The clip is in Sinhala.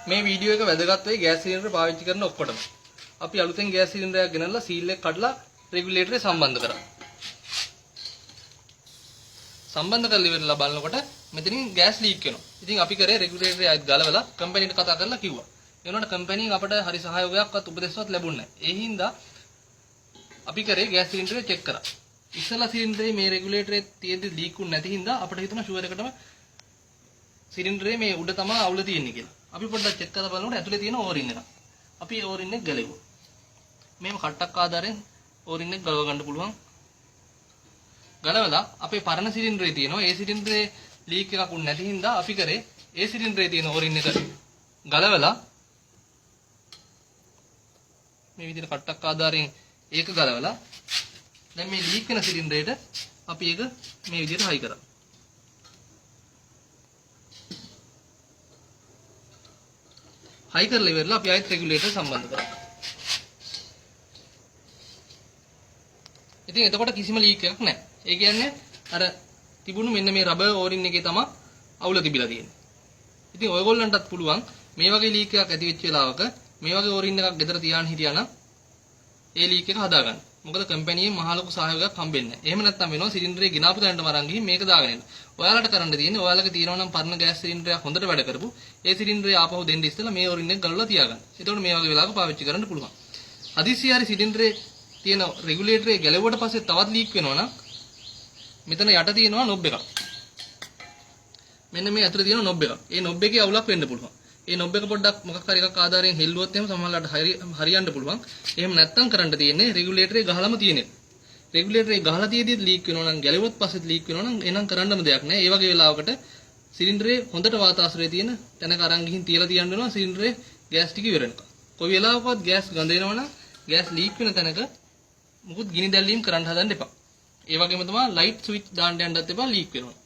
මේ වීඩියෝ එක වැදගත් වෙයි ගෑස් සිලින්ඩර් පාවිච්චි කරන ඔක්කොටම. අපි අලුතෙන් ගෑස් සිලින්ඩරයක් ගෙනල්ලා සීල් එක කඩලා රෙගියුලේටරේ සම්බන්ධ කරා. සම්බන්ධ කරලා ඉවරලා බලනකොට මෙතනින් ගෑස් ලීක් වෙනවා. ඉතින් අපි කරේ රෙගියුලේටරේ ආයෙත් ගලවලා කම්පැනිට කතා කරලා කිව්වා. ඒ වුණාට කම්පැනිෙන් අපට හරි සහයෝගයක්වත් උපදෙස්වත් ලැබුණේ නැහැ. ඒ හින්දා අපි කරේ ගෑස් සිලින්ඩරේ චෙක් කරා. ඉස්සලා සිලින්ඩරේ මේ රෙගියුලේටරේ තියෙද්දි ලීක් වුනේ නැති හින්දා අපිට හිතුණා ෂුවර් එකටම සිලින්ඩරේ මේ උඩ තමයි අවුල තියෙන්නේ කියලා. අපි පොඩ්ඩක් චෙක් කරලා බලනකොට ඇතුලේ තියෙන ඕරින් එක. අපි ඕරින් එක ගලෙවුවා. මේව කට්ටක් ආධාරයෙන් ඕරින් එක ගලව ගන්න පුළුවන්. ගලවලා අපේ පරණ සිලින්ඩරේ තියෙනවා. ඒ සිලින්ඩරේ ලීක් එකක් උන්නේ නැති හින්දා අපි කරේ ඒ සිලින්ඩරේ තියෙන ඕරින් එක ගලවලා මේ විදිහට කට්ටක් ආධාරයෙන් ඒක ගලවලා දැන් මේ ලීක් වෙන සිලින්ඩරේට අපි ඒක මේ විදිහට හයි කරා. හයි කරලා ඉවරලා අපි ආයෙත් රෙගියුලේටර් සම්බන්ධ කරා. ඉතින් එතකොට කිසිම ලීක් එකක් නැහැ. ඒ කියන්නේ අර තිබුණු මෙන්න මේ රබර් ඕරින් එකේ තමයි අවුල තිබිලා තියෙන්නේ. ඉතින් ඔයගොල්ලන්ටත් පුළුවන් මේ වගේ ලීක් එකක් ඇති වෙච්ච වෙලාවක මේ වගේ ඕරින් එකක් ගෙදර තියාගෙන හිටියා නම් ඒ ලීක් එක හදාගන්න. මොකද කම්පැනියෙන් මහ ලොකු සහයෝගයක් හම්බෙන්නේ නැහැ. එහෙම නැත්නම් වෙනවා සිලින්ඩරේ ගෙනාපු තැනටම අරන් ගිහින් මේක දාගෙන එන්න. ඔයාලට කරන්න තියෙන්නේ ඔයාලගේ තියෙනවා නම් පරණ ගෑස් සිලින්ඩරයක් හොඳට වැඩ කරපු ඒ සිලින්ඩරේ ආපහු දෙන්න ඉස්සෙල්ලා මේ ඕරින් එක ගලවලා තියාගන්න. එතකොට මේ වගේ වෙලාවක පාවිච්චි කරන්න පුළුවන්. හදිස්සිය හරි සිලින්ඩරේ තියෙන රෙගියුලේටරේ ගැලවුවට පස්සේ තවත් ලීක් වෙනවා නම් මෙතන යට තියෙනවා නොබ් එකක්. මෙන්න මේ අතර තියෙන නොබ් එකක්. ඒ නොබ් එකේ අවුලක් වෙන්න පුළුවන්. ඒ නොබ් එක පොඩ්ඩක් මොකක් හරි එකක් ආධාරයෙන් හෙල්ලුවොත් එහෙම සමහරවිට හරියන්න පුළුවන්. එහෙම නැත්නම් කරන්න තියෙන්නේ රෙගියුලේටරේ ගහලම තියෙන්නේ. රෙගියුලේටරේ ගහලා තියෙද්දිත් ලීක් වෙනවා නම් ගැලවුවොත් පස්සෙත් ලීක් වෙනවා නම් එනම් කරන්නම දෙයක් නැහැ. ඒ වගේ වෙලාවකට සිලින්ඩරේ හොඳට වාතාශ්‍රය තියෙන තැනක අරන් ගිහින් තියලා තියන්න වෙනවා සිලින්ඩරේ ගෑස් ටික ඉවර වෙනකම්. කොයි වෙලාවකවත් ගෑස් ගඳ එනවා නම් ගෑස් ලීක් වෙන තැනක මුකුත් ගිනි දැල්වීම කරන්න හදන්න එපා. ඒ වගේම තමයි ලයිට් ස්විච් දාන්න යන්නත් එපා ලීක් වෙනවා.